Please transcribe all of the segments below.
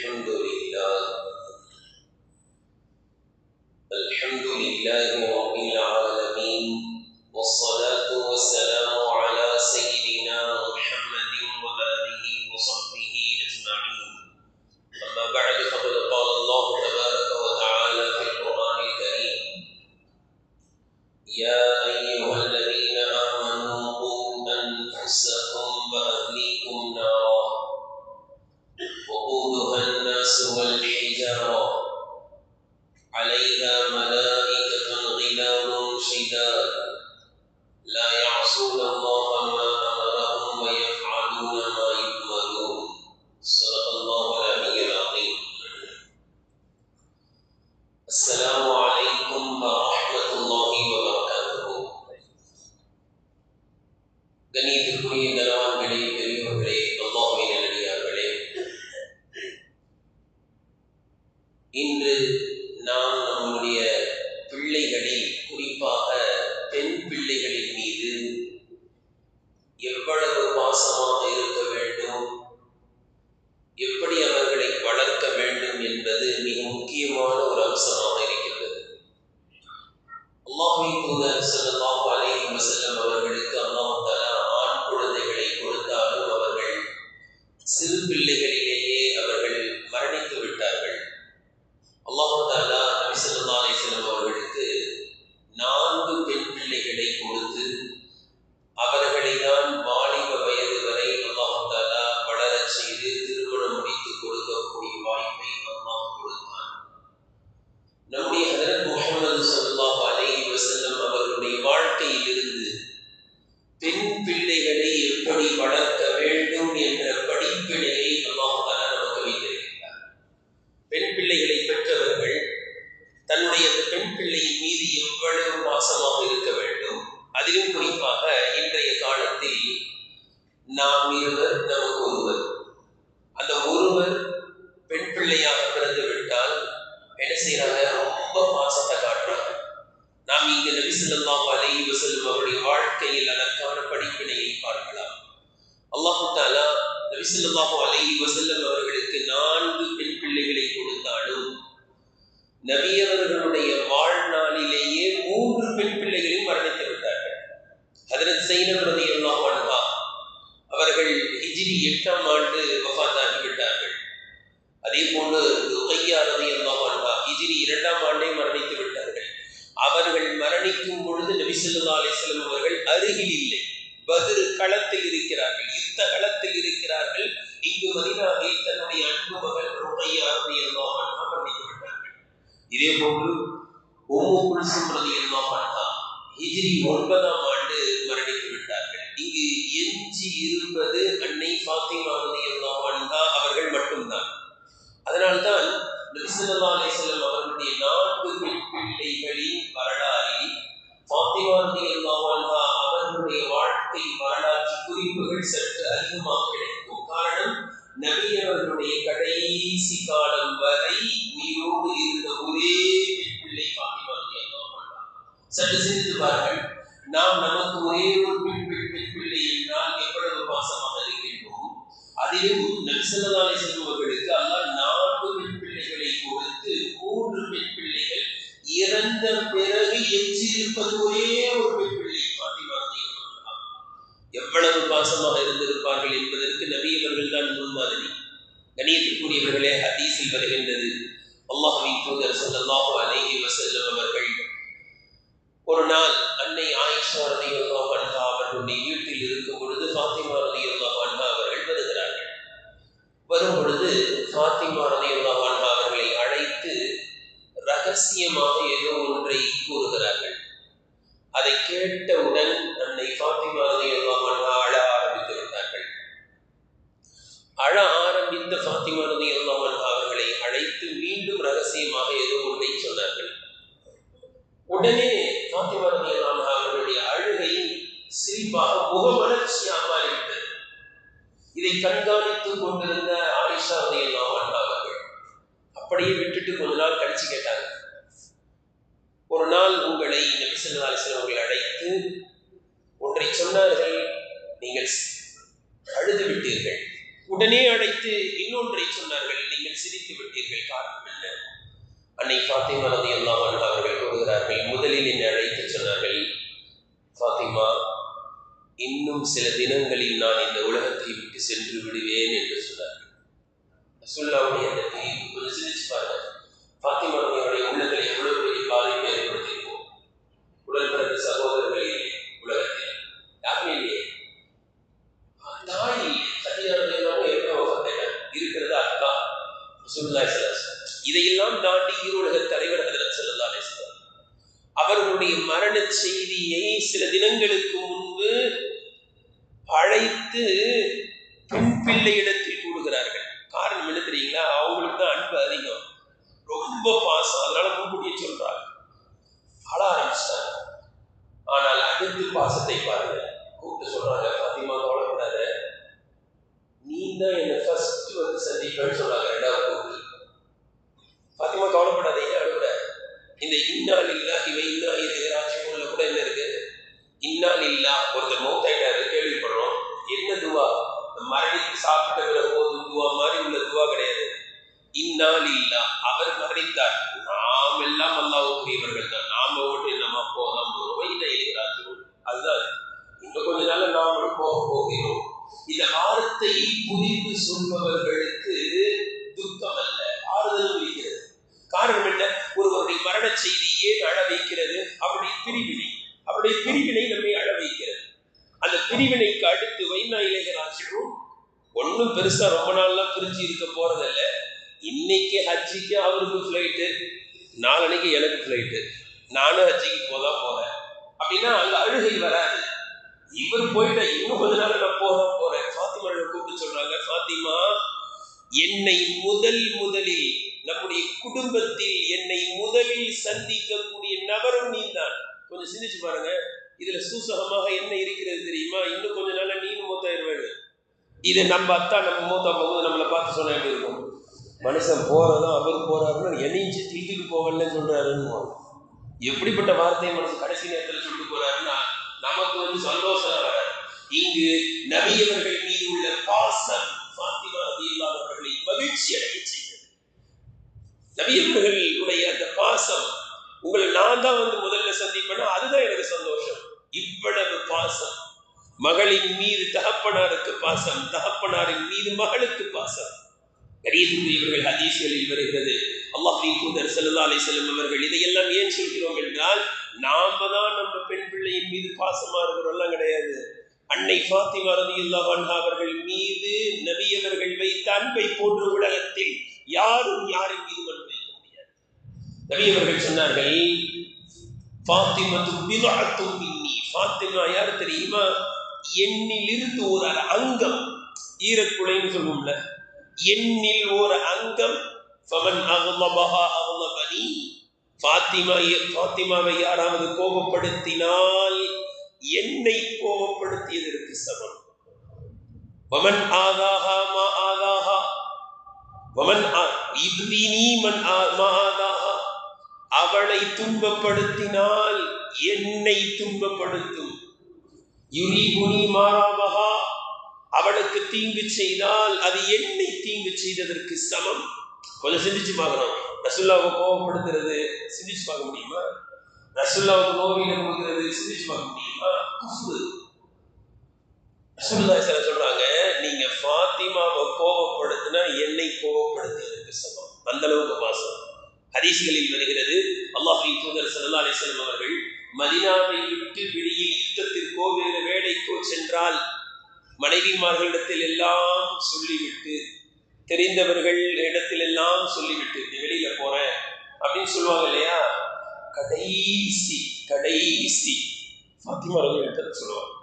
الحمد لله رب العالمين، والصلاة والسلام على سيدنا محمد وآله وصحبه أجمعين. أما بعد، فقد قال الله تبارك وتعالى في القرآن الكريم: يا أيها الذين آمنوا قوا أنفسكم وأهليكم نارا وقودها الناس والحجارة عليها ملائكة غلاظ شداد لا يعصون الله ما أمرهم ويفعلون ما يؤمرون. صدق الله العلي العظيم. السلام عليكم ورحمة الله وبركاته. கண்ணியத்திற்குரிய கனவான்களே, பெரியவர்களே, அல்லாஹ்வின் நல்லடியார்களே, இன்று நாம் நம்முடைய பிள்ளைகளில், குறிப்பாக பெண் பிள்ளைகளின் மீது எவ்வளவு பாசமாக இருக்க வேண்டும், எப்படி அவர்களை வளர்க்க வேண்டும் என்பது மிக முக்கியமான ஒரு அம்சமாக இருக்கிறது. அல்லாஹ்வின் தூதர் ஸல்லல்லாஹு அலைஹி வஸல்லம் அவர்களுக்கு அல்லாஹ் தஆலா ஆண் குழந்தைகளை கொடுத்தாலும் அவர்கள் சிறு பிள்ளைகளிலேயே அவர்கள் மரணித்து விட்டார்கள். அல்லாஹ் தஆலா நபி ஸல்லல்லாஹு அலைஹி வஸல்லம் அவர்களுக்கு 4 பெண் பிள்ளைகளை கொடுத்து அவர்களை தான் வாலிப வயது வரை அல்லாஹ் தஆலா வளரச் செய்து திருமணம் முடித்து கொடுக்கக்கூடிய வாய்ப்பை அல்லாஹ் கொடுத்தான். நம்முடைய ஹஜ்ரத் முஹம்மது ஸல்லல்லாஹு அலைஹி வஸல்லம் அவர்களுடைய வாழ்க்கையிலிருந்து பெண் பிள்ளைகளை எப்படி வளர்க்க வேண்டும் என்ற படிப்பினையை அல்லாஹ் தஆலா நமக்கு வைத்திருக்கிறார். பெண் பிள்ளைகளை பெற்றவர்கள் தன்னுடைய அந்த பெண் பிள்ளையின் மீது எவ்வளவு பாசமாக இருக்க வேண்டும். அதிலும் குறிப்பாக இன்றைய காலத்தில் நாம் இருவர், நமக்கு ஒருவர், அந்த ஒருவர் பெண் பிள்ளையாக பிறந்து விட்டால் என்ன செய்யறாங்க? ரொம்ப பாசத்தை காட்டுறாங்க. நாம் இங்கு நபி ஸல்லல்லாஹு அலைஹி வஸல்லம் அவருடைய வாழ்க்கையில் அதற்கான படிப்பினையை பார்க்கலாம். அல்லாஹ் தஆலா நபி ஸல்லல்லாஹு அலைஹி வஸல்லம் அவர்களுக்கு 4 பெண் பிள்ளைகளை கொடுத்தாலும் நபி அவர்களுடைய வாழ்நாளிலேயே 3 பெண் பிள்ளைகளையும் மரணித்து விட்டார்கள். ஹஜ்ரத் ஸைனப் ரலியல்லாஹு அன்ஹா அவர்கள் ஹிஜ்ரி 8ஆம் ஆண்டு வஃபாத்தாகி விட்டார்கள். அதே போன்று ருக்கையா ரலியல்லாஹு அன்ஹா ஹிஜ்ரி 2ஆம் ஆண்டே மரணித்து விட்டார்கள். அவர்கள் மரணிக்கும் பொழுது நபி ஸல்லல்லாஹு அலைஹி வஸல்லம் அவர்கள் அருகில் இல்லை, பத்ர் களத்தில் இருக்கிறார்கள், யுத்த களத்தில் இருக்கிறார்கள். இங்கு மதீனாவில் தன்னுடைய அன்பு மகள் ருக்கையா ரலியல்லாஹு அன்ஹா மரணித்து விட்டார்கள். இதே போன்று உம்மு குல்சும் ரலியல்லாஹு அன்ஹா ஹிஜ்ரி 9ஆம் ஆண்டு மரணித்து விட்டார்கள். இங்கு எஞ்சி இருப்பது அன்னை ஃபாத்திமா ரலியல்லாஹு அன்ஹா அவர்கள் மட்டும்தான். அதனால்தான் நபி ஸல்லல்லாஹு அலைஹி வஸல்லம் அவர்களுடைய 4 பெண் பிள்ளைகளின் வரலாறில் ஃபாத்திமா ரலியல்லாஹு அன்ஹா அவர்களுடைய வாழ்க்கை வரலாற்று குறிப்புகள் சற்று அதிகமாக கிடைக்கும். காரணம், நபி அவர்களுடைய கடைசி காலம் வரை உயிரோடு இருந்த ஒரே பெண் பிள்ளை ஃபாத்திமா ரலியல்லாஹு அன்ஹா. சற்று சிந்தித்து பாருங்கள், நாம் நமக்கு ஒரே ஒரு பெண் பிள்ளை என்றால் எவ்வளவு பாசமாக இருக்கின்றோம். அதிலும் நபி ஸல்லல்லாஹு அலைஹி வஸல்லம் அவர்களுக்கு அல்லாஹ் 4 பெண் பிள்ளைகளை கொடுத்து 3 பெண் பிள்ளைகள் இறந்த பிறகு எஞ்சியிருப்பது ஒரே ஒரு பெண் பிள்ளை ஃபாத்திமா ரலியல்லாஹு அன்ஹா. எவ்வளவு பாசமாக இருந்திருப்பார்கள் என்பதற்கு நபி அவர்கள் தான் முன்மாதிரி. கண்ணியத்திற்குரியவர்களே, ஹதீஸில் வருகின்றது, அல்லாஹ்வின் தூதர் ஸல்லல்லாஹு அலைஹி வஸல்லம் அவர்கள் ஒரு நாள் அன்னை ஆயிஷா ரலியல்லாஹு அன்ஹா அவர்களுடைய வீட்டில் இருக்கும் பொழுது ஃபாத்திமா ரலியல்லாஹு அன்ஹா அவர்கள் வருகிறார்கள். வரும் பொழுது ஃபாத்திமா ரலியல்லாஹு அன்ஹா அவர்களை அழைத்து ரகசியமாக ஏதோ ஒன்றை கூறுகிறார்கள். அதை கேட்டவுடன் அன்னை ஃபாத்திமா ரலியல்லாஹு அன்ஹா அழ ஆரம்பித்து விட்டார்கள். அழ ஆரம்பித்த ஃபாத்திமா ரலியல்லாஹு அன்ஹா அவர்களை அழைத்து மீண்டும் ரகசியமாக ஏதோ ஒன்றை சொன்னார்கள். உடனே ஃபாத்திமா ரலியல்லாஹு அன்ஹா அவர்களுடைய அழுகை சிரிப்பாக முகமலர்ச்சியாக மாறிவிட்டது. இதை கண்காணித்துக் கொண்டிருந்த ஆயிஷா ரலியல்லாஹு அன்ஹா அவர்கள் அப்படியே விட்டுட்டு கொஞ்ச நாள் கழிச்சு கேட்டாங்க. ஒரு நாள் உங்களை நபி ஸல்லல்லாஹு அலைஹி வஸல்லம் அவர்கள் அழைத்து ஒன்றை சொன்னார்கள், நீங்கள் அழுது விட்டீர்கள். உடனே அழைத்து இன்னொன்றை சொன்னார்கள், நீங்கள் சிரித்து விட்டீர்கள், காரணம் என்ன? அன்னை ஃபாத்திமா ரலியல்லாஹு அன்ஹா அவர்கள் கூறுகிறார்கள், முதலில் என்னை அழைத்து சொன்னார்கள், ஃபாத்திமா, இன்னும் சில தினங்களில் நான் இந்த உலகத்தை விட்டு சென்று விடுவேன் என்று சொன்னார்கள். ரசூலுல்லாஹ்வுடைய அந்த தீர்ப்பு கொஞ்சம் சிந்திச்சு பாருங்க. ஃபாத்திமா அவர்களுடைய உள்ளங்களை எவ்வளவு பெரிய பாதிப்பை ஏற்படுத்தியிருக்கும். உடல் பிறந்த சகோதரர்கள் இல்லை உலகத்தில், யாருமே இல்லையே, தாய் இல்லை, சத்தியாரதியாகவும் இருக்கிறது அக்கா ரசூலுல்லாஹி ஸல்லல்லாஹு அலைஹி வஸல்லம். இதையெல்லாம் தாண்டி ஈருலக தலைவர் ஹஜ்ரத் ஸல்லல்லாஹு அலைஹி வஸல்லம் அவர்களுடைய மரண செய்தியை சில தினங்களுக்கு முன்பு அழைத்து பெண் பிள்ளையிடத்தில் கூடுகிறார்கள். காரணம் என்ன தெரியுங்களா? அவங்களுக்கு தான் அன்பு அதிகம், ரொம்ப பாசம், அதனால முன்கூட்டியே சொல்றாங்க, அழ ஆரம்பிச்சிட்டாங்க. ஆனால் அடுத்து பாசத்தை பாருங்க, கூப்பிட்டு சொல்றாங்க, ஃபாத்திமா கவலைப்படாத, நீ தான் என்னை ஃபர்ஸ்ட் வந்து சந்திப்பேன்னு சொன்னாங்க. ரெண்டாவது கூப்பிட்டு, ஃபாத்திமா கவலைப்படாதீங்க, அழுகுற. இந்த இன்னா லில்லாஹி வ இன்னா இலைஹி ராஜிஊன்ல கூட என்ன இருக்கு? இன்னா லில்லாஹ், ஒருத்தர் மௌத்தாயிட்டாரு கேள்விப்படுறோம், என்ன துவா? மரணித்து சாப்பிட்ட பிறகு போதும் துவா மாதிரி உள்ள துவா கிடையாது. இன்னா லில்லாஹ், அவர் மரணித்தார், நாம் எல்லாம் அல்லாஹ்வுக்குரியவர்கள் தான், நாம ஓட்டு நம்ம போகலாம் போறோம், இன்னா இலைஹி ராஜிஊன், அதுதான். இன்னும் கொஞ்ச நாள் நாமளும் போக போகிறோம். இந்த வார்த்தையை புரிந்து சொல்பவர்களுக்கு துக்கம் அல்ல, ஆறுதலும் இருக்கிறது. காரணம் என்ன? ஒருவருடைய மரண செய்தி ஏன் அழ வைக்கிறது? அவருடைய பிரிவினை, அவருடைய பிரிவினை நம்மை அழ வைக்கிறது. அந்த பிரிவினைக்கு அடுத்து வைனா இலைஹி ராஜிஊன், ஒன்றும் பெருசா ரொம்ப நாள்லாம் பிரிஞ்சு இருக்க போறதில்ல. இன்னைக்கு ஹஜ்ஜிக்கு அவருக்கு ஃப்ளைட்டு, நாளன்னைக்கு எனக்கு ஃப்ளைட்டு, நானும் ஹஜ்ஜிக்கு போதான் போறேன் அப்படின்னா அங்க அழுகை வராது. இவர் போயிட்ட இன்னும் கொஞ்ச நாள் நான் போறேன். ஃபாத்திமா கூப்பிட்டு சொல்றாங்க, ஃபாத்திமா, என்னை முதலில் நம்முடைய குடும்பத்தில் என்னை முதலில் சந்திக்கக்கூடிய நபரும் நீ தான். கொஞ்சம் சிந்திச்சு பாருங்க, இதுல சூசகமாக என்ன இருக்கிறது தெரியுமா? இன்னும் கொஞ்ச நாள்ல நீனும் மூத்தாயிருவேன். இதை நம்ம அத்தா நம்ம மூத்தா போகும்போது நம்மளை பார்த்து சொன்ன எப்படி இருக்கும்? மனுஷன் போறதும் அவர் போறாருன்னு என்னையும் தீட்டுக்கு போகலன்னு சொல்றாருன்னு, எப்படிப்பட்ட வார்த்தையை மனசு கடைசி நேரத்தில் சொல்லிட்டு போறாருன்னா நமக்கு வந்து சந்தோஷம் வராது. இங்கு நபியவர்கள் மீது உள்ள பாசம் ஃபாத்திமா ரலியல்லாஹு அன்ஹா அவர்களை மகிழ்ச்சி அடைய செய்தது. நபியவர்களுடைய அந்த பாசம், உங்களை நான் தான் வந்து முதல்ல சந்திப்பேன்னா அதுதான் எனக்கு சந்தோஷம். இவ்வளவு பாசம், மகளின் மீது தகப்பனாருக்கு பாசம், தகப்பனாரின் மீது மகளுக்கு பாசம். கரியத்துக்குரியவர்கள் ஹதீஸ்களில் வருகிறது, அல்லாஹ்வின் தூதர் ஸல்லல்லாஹு அலைஹி வஸல்லம் அவர்கள் இதையெல்லாம் ஏன் சொல்கிறோம் என்றால், நாம தான் நம்ம பெண் பிள்ளையின் மீது பாசமா இருக்கிறோம்லாம் கிடையாது. அன்னை ஃபாத்திமா ரலியல்லாஹு அன்ஹா அவர்கள் மீது நபியவர்கள் வைத்த அன்பை போன்ற உலகத்தில் யாரும் யாரின் மீது அன்பு வைக்க முடியாது. நபியவர்கள் சொன்னார்கள், ஃபாத்திமத்து பித்அத்தும் மின்னி, ஃபாத்திமா யார் தெரியுமா? என்னிலிருந்து ஒரு அங்கம், ஈரக்குலைன்னு சொல்லுவோம்ல, என்னில் ஒரு அங்கம். ஃபமன் அக்லபஹா அக்லபனி, ஃபாத்திமாவை யாராவது கோபப்படுத்தினால் என்னை கோபப்படுத்தியதற்கு சமம். வமன் ஆதாஹா மா ஆதாஹா, வமன் இப்தினி மன் மா ஆதாஹா, அவளை துன்பப்படுத்தினால் என்னை துன்பப்படுத்தும். யுரீபுனி மாராபஹா, அவளுக்கு தீங்கு செய்தால் அது என்னை தீங்கு செய்ததற்கு சமம். கொஞ்சம் சிந்திச்சு பார்க்கணும். ரசூலுல்லாஹ்வை கோபப்படுத்துறது சிந்திச்சு பார்க்க முடியுமா? ரசூலுல்லாஹ்வுக்கு நோவினை கொடுக்கிறது சிந்திச்சு பார்க்க முடியுமா? குஃப்ரு. ரசூலுல்லாஹி ஸல்லல்லாஹு அலைஹி சொல்றாங்க, நீங்க ஃபாத்திமாவை கோபப்படுத்தினா என்னை கோபப்படுத்தியதற்கு சமம். அந்த அளவுக்கு பாசம். ஹதீஸ்களில் வருகிறது, அல்லாஹ்வின் தூதர் ஸல்லல்லாஹு அலைஹி வஸல்லம் அவர்கள் மதீனாவை விட்டு வெளியில் யுத்தத்திற்கோ வேறு வேலைக்கோ சென்றால் மனைவிமார்களிடத்தில் எல்லாம் சொல்லிவிட்டு, தெரிந்தவர்கள் இடத்தில் எல்லாம் சொல்லிவிட்டு வெளியில போறேன் அப்படின்னு சொல்லுவாங்க இல்லையா, கடைசி ஃபாத்திமா ரலியல்லாஹு சொல்லுவாங்க.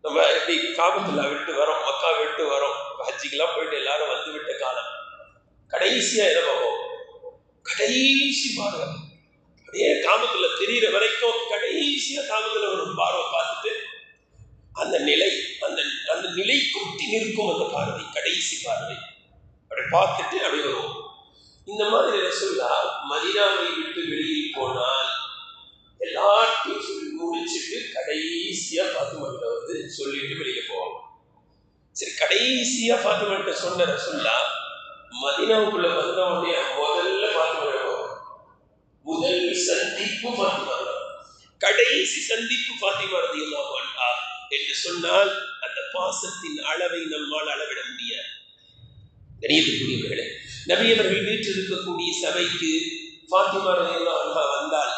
நம்ம எப்படி காபத்துல்லா விட்டு வரோம், மக்கா விட்டு வரோம், ஹஜ்ஜிக்கெல்லாம் போயிட்டு எல்லாரும் வந்து விட்ட காலம், கடைசியா என்ன பார்ப்போம்? கடைசி பார்வை, அப்படியே காபத்துல தெரிகிற வரைக்கும் கடைசியா காபத்துல ஒரு பார்வை பார்த்துட்டு அந்த நிலை கொட்டி நிற்கும் அந்த பார்வை, கடைசி பார்வை, அப்படி பார்த்துட்டு அப்படி வருவோம். இந்த மாதிரி ரசூலுல்லாஹ் மதீனாவை விட்டு வெளியில் போனால் எல்லாத்தையும் சொல்லி முடிச்சுட்டு கடைசியா ஃபாத்திமா கிட்ட வந்து சொல்லிட்டு வெளியில போவாங்க. சரி, கடைசியா ஃபாத்திமாட்ட சொன்ன ரசூல்லா மதீனாவுக்குள்ள வந்த உடனே முதல்ல ஃபாத்திமா, முதல் சந்திப்பு ஃபாத்திமா, கடைசி சந்திப்பு ஃபாத்திமா ரலியல்லாஹு அன்ஹா என்று சொன்னால் அந்த பாசத்தின் அளவை நம்மால் அளவிட முடியாது. கணியத்துக்குரியவர்களே, நபி அவர்கள் வீட்டில் இருக்கக்கூடிய சபைக்கு ஃபாத்திமா ரலியல்லாஹு அன்ஹா வந்தால்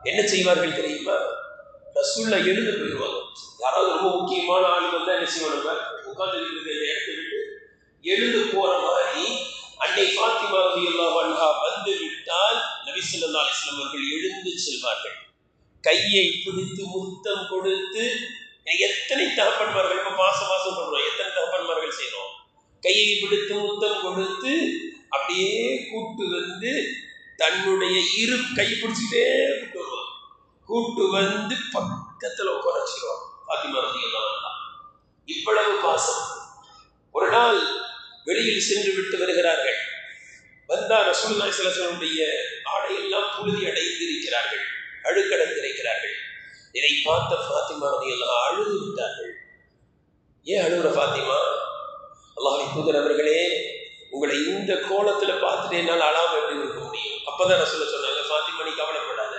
என்ன செய்வார்கள் தெரியுமா? ரசூல்லா எழுந்து போயிடுவாங்க. யாராவது ரொம்ப முக்கியமான ஆள் வந்தா என்ன செய்வாங்க? உட்கார்ந்து இருக்கிற இடத்தை விட்டு எழுந்து போற மாதிரி அன்னை ஃபாத்திமா ரலியல்லாஹு அன்ஹா வந்து விட்டால் நபி ஸல்லல்லாஹு அலைஹி வஸல்லம் அவர்கள் எழுந்து செல்வார்கள். கையை பிடித்து முத்தம் கொடுத்து, எத்தனை தகப்பன்மார்கள் நம்ம மாசம் சொல்றோம், எத்தனை தகப்பன்மார்கள் செய்யறோம், கையை பிடித்து முத்தம் கொடுத்து அப்படியே கூட்டு வந்து தன்னுடைய இரு கை பிடிச்சிட்டே கூட்டு வருவாங்க. கூட்டு வந்து பக்கத்துல உட்காரச்சிருவாங்க ஃபாத்திமா ரலியல்லாஹு அன்ஹா. இவ்வளவு பாசம். ஒரு நாள் வெளியில் சென்று விட்டு வருகிறார்கள். வந்தா ரசூலுல்லாஹி ஸல்லல்லாஹு அலைஹி வஸல்லம் ஆடையெல்லாம் புழுதி அடைந்திருக்கிறார்கள், அழுக்கடைந்திருக்கிறார்கள். இதை பார்த்த ஃபாத்திமா ரலியல்லாஹு அழுது விட்டார்கள். ஏன் அழுகுற ஃபாத்திமா? அல்லாஹ்வின் தூதர் அவர்களே, உங்களை இந்த கோலத்துல பார்த்துட்டு என்னால் அழாம எப்படி இருக்க முடியும்? அப்பதான் ரசூலுல்லாஹி சொன்னாங்க, ஃபாத்திமா நீ கவலைப்படாத,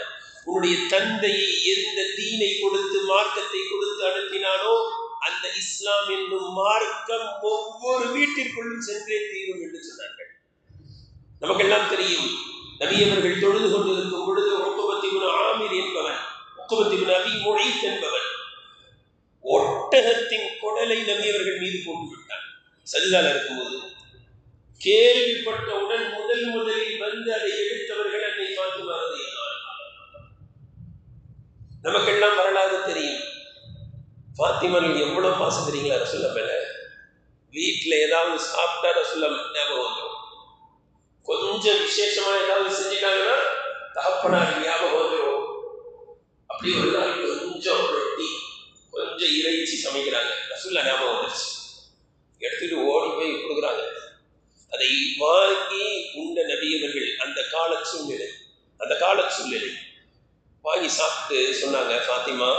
உன்னுடைய தந்தையை எந்த தீனை கொடுத்து மார்க்கத்தை கொடுத்து அனுப்பினானோ அந்த இஸ்லாம் என்னும் மார்க்கம் ஒவ்வொரு வீட்டிற்குள்ளும் சென்றே தீரும் என்று சொன்னார்கள். நமக்கெல்லாம் தெரியும், நபி அவர்கள் தொழுது கொண்டிருக்கும் பொழுது உக்பத் இப்னு ஆமிர் என்பவன், உக்பத் இப்னு அபி முஹைத் என்பவன் ஒட்டகத்தின் குடலை நபி அவர்கள் மீது போட்டு விட்டான். சஜிதால இருக்கும்போது கேள்விப்பட்டவுடன் முதலில் வந்து அதை எடுத்தவர்கள் அன்னை ஃபாத்திமா ரலியல்லாஹு அன்ஹா. நமக்கெல்லாம் வரலாறு தெரியும். ஃபாத்திமா எவ்வளவு பாசம் தெரியுங்களா ரசூலுல்லாஹ் மேல? வீட்டில் ஏதாவது சாப்பிட்டா ரசூலுல்லாஹ் ஞாபகம் வந்துடும். கொஞ்சம் விசேஷமா ஏதாவது செஞ்சுட்டாங்கன்னா தகப்பனார் ஞாபகம் வந்துடும். அப்படி ஒரு நாள் கொஞ்சம் ரொட்டி கொஞ்சம் இறைச்சி சமைக்கிறாங்க, ரசூலுல்லாஹ் ஞாபகம் வந்துருச்சு. எடுத்துட்டு ஓடி போய் கொடுக்குறாங்க. அதை வாங்கி உண்ட நபியவர்கள் அந்த கால சூழ்நிலை வாங்கி சாப்பிட்டு சொன்னாங்க, ஃபாத்திமா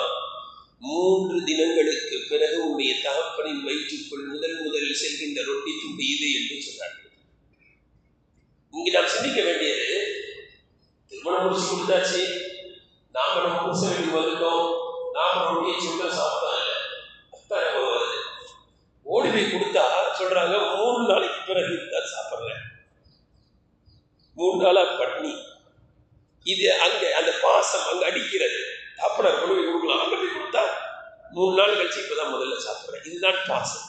3 தினங்களுக்கு பிறகு உன்னுடைய தகப்பனின் வயிற்றுக்குள் முதலில் செல்கின்ற ரொட்டி துண்டு இது என்று சொன்னார்கள். இங்கு நாம் சிந்திக்க வேண்டியது, திருமணம் முடிச்சு கொடுத்தாச்சு, நாம நம்ம புருஷ வீட்டுக்கு வந்துட்டோம், நாம ரொட்டியை சுண்ட சாப்பிட்டாங்க, அத்தனை வருது. ஓடி போய் கொடுத்தா சொல்றாங்க 3 நாளைக்கு பிறகு தான் சாப்பிட்றேன், 3 நாளா பட்னி. இது அங்க அந்த பாசம் அங்க அடிக்கிறது. அப்பனா கொண்டு போய் கொடுக்கலாம், அங்க போய் கொடுத்தா 3 நாள் கழிச்சு இப்பதான் முதல்ல சாப்பிட்றேன். இதுதான் பாசம்.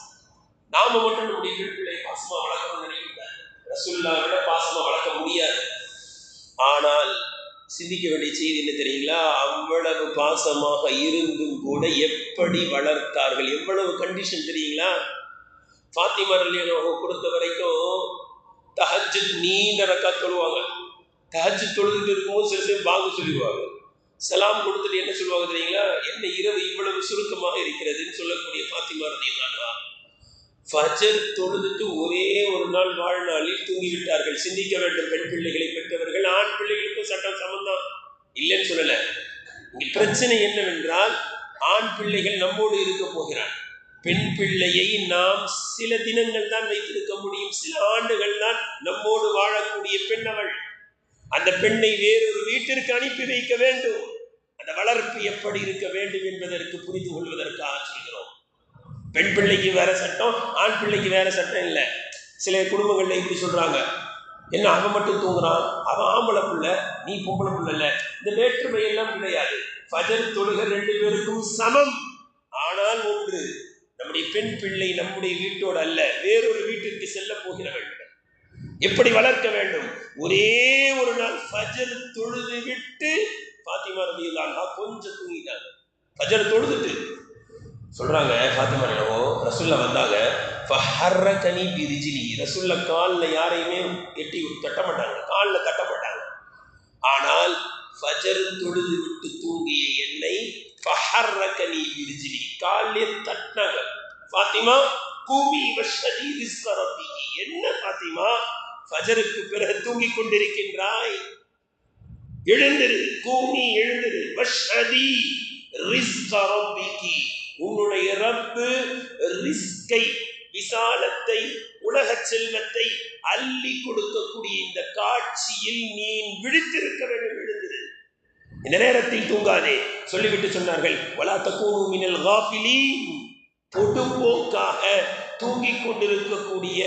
நாம மட்டும் நம்முடைய பிள்ளை பாசமா வளர்க்கணும்னு நினைக்கிறார். ரசூலுல்லாஹ் விட பாசமா வளர்க்க முடியாது. ஆனால் சிந்திக்க வேண்டிய செய்தி என்ன தெரியுங்களா? அவ்வளவு பாசமாக இருந்தும் கூட எப்படி வளர்த்தார்கள், எவ்வளவு கண்டிஷன் தெரியுங்களா? ஃபாத்திமா ரலியல்லாஹு பொறுத்த வரைக்கும் தஹஜ்ஜுத் நீண்ட ரக்காத் தொழுவாங்க. தஹஜ்ஜுத் தொழுதுட்டு இருக்கும்போது சில பாங்கு சொல்லிடுவாங்க, சலாம் கொடுத்துட்டு என்ன சொல்லுவாங்க தெரியுங்களா? என்ன இரவு இவ்வளவு சுருக்கமாக இருக்கிறதுன்னு சொல்லக்கூடிய ஃபாத்திமா ரலியல்லாஹு அன்ஹா ஃபஜர் தொழுதுட்டு ஒரே ஒரு நாள் வாழ்நாளில் தூங்கிவிட்டார்கள். சிந்திக்க வேண்டும், பெண் பிள்ளைகளை பெற்றவர்கள் ஆண் பிள்ளைகளுக்கும் சட்டம் சம்பந்தம் இல்லைன்னு சொல்லல. இங்க பிரச்சனை என்னவென்றால், ஆண் பிள்ளைகள் நம்மோடு இருக்க போகிறான், பெண் பிள்ளையை நாம் சில தினங்கள் தான் வைத்திருக்க முடியும், சில ஆண்டுகள் தான் நம்மோடு வாழக்கூடிய பெண் அவள். அந்த பெண்ணை வேறொரு வீட்டிற்கு அனுப்பி வைக்க வேண்டும். அந்த வளர்ப்பு எப்படி இருக்க வேண்டும் என்பதற்கு புரிந்து கொள்வதற்காக சொல்கிறோம். பெண் பிள்ளைக்கு வேற சட்டம், ஆண் பிள்ளைக்கு வேற சட்டம் இல்லை. சில குடும்பங்கள்ல இப்படி சொல்றாங்க, என்ன அவன் மட்டும் தூங்குறான், அவன் ஆம்பளை பிள்ளை, நீ பொம்பளை பிள்ளை இல்லை. இந்த வேற்றுமை எல்லாம் கிடையாது. ஃபஜர் தொழுகை 2 பேருக்கும் சமம். ஆனால் ஒன்று, நம்முடைய பெண் பிள்ளை நம்முடைய வீட்டோடு அல்ல, வேறொரு வீட்டிற்கு செல்ல போகிறவள். எப்படி வளர்க்க வேண்டும்? ஒரே ஒரு நாள் ஃபஜர் தொழுது விட்டு ஃபாத்திமா ரலியல்லாஹு அன்ஹா கொஞ்சம் தூங்கிட்டாங்க. ஃபஜர் தொழுதுட்டு சொல்றாங்க, ஃபாத்திமா ரசூலுல்லாஹ் வந்தாங்க, ஃபஹர்ரகனி பிரிஜிலி, ரசூலுல்லாஹ் காலில் யாரையுமே எட்டி தட்ட மாட்டாங்க, காலில் தட்ட மாட்டாங்க. ஆனால் ஃபஜர் தொழுது விட்டு தூங்கிய என்னை ஃபஹர்ரகனி பிரிஜிலி, காலிலே தட்டினாங்க. ஃபாத்திமா கூமி வஷ்ஹதி ரிஸ்க ரப்பிகி, என்ன ஃபாத்திமா ஃபஜருக்கு பிறகு தூங்கிக் கொண்டிருக்கின்றாய், எழுந்திரு, கூமி எழுந்திரு, வஷ்ஹதி ரிஸ்க ரப்பிகி, உன்னுடைய ரப்பு ரிஸ்கை விசாலத்தை, உலக செல்வத்தை அள்ளி கொடுக்கக்கூடிய இந்த காட்சியில் நீ விழித்திருக்க வேண்டும். எழுந்திரு, இந்த நேரத்தில் தூங்காதே. சொல்லிவிட்டு சொன்னார்கள், வலா தகூனு மினல் காஃபிலீன், பொடும்போக்காக தூங்கிக் கொண்டிருக்கக்கூடிய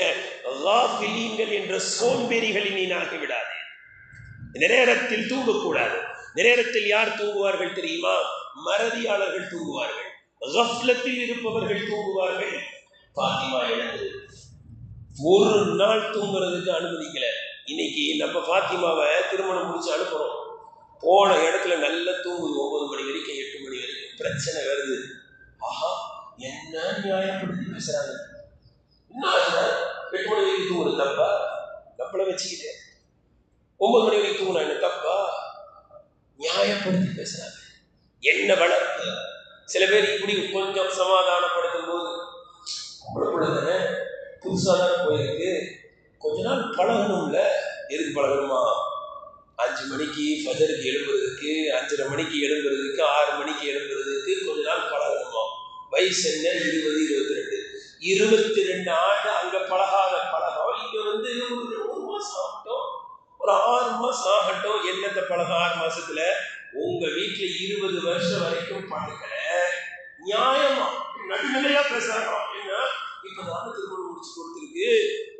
காஃபிலீன்கள் என்ற சோம்பேறிகளில் நீ ஆகிவிடாதே. இந்த நேரத்தில் தூங்கக்கூடாது. இந்த நேரத்தில் யார் தூங்குவார்கள் தெரியுமா? மறதியாளர்கள் தூங்குவார்கள், கஃப்லத்தில் இருப்பவர்கள் தூங்குவார்கள். பாத்திமா எழுந்து ஒரு நாள் தூங்குறதுக்கு அனுமதிக்கல. இன்னைக்கு நம்ம பாத்திமாவை திருமணம் முடிச்சு அனுப்புறோம். போன இடத்துல நல்லா தூங்குது, 9 மணி வரைக்கும் 8 மணி வரைக்கும். பிரச்சனை வருது, ஆஹா என்ன நியாயப்படுத்தி பேசுறாங்க. என்ன 8 மணி வரைக்கும் தூங்குறது தப்பா? நம்மள வச்சுக்கிட்டேன் 9 மணி வரைக்கும் தூங்குனா என்ன தப்பா? நியாயப்படுத்தி பேசுறாங்க. என்ன வளர்ப்பு. சில பேர் இப்படி கொஞ்சம் சமாதானப்படுத்தும் போது, தானே புதுசாக தானே போயிருக்கு, கொஞ்ச நாள் பழகணும்ல. எதுக்கு பழகணுமா? 5 மணிக்கு ஃபஜருக்கு எழும்புறதுக்கு, 5:30 மணிக்கு எழும்புறதுக்கு, 6 மணிக்கு எழும்புறதுக்கு கொஞ்ச நாள் பழகணுமா? வயசு என்ன? 20, 22. 22 ஆண்டு அங்க பழகாத பழகம் இங்க வந்து ஒரு மாசம் ஆகட்டும், ஒரு 6 மாசம் ஆகட்டும். என்னத்தை பழக 6 மாசத்துல? உங்க வீட்டுல 20 வருஷம் வரைக்கும் பழகல. நியாயமா நடுநிலையா பேசுறாங்க. என்ன இப்பதான திருமணம் முடிச்சு கொடுத்துருக்கு,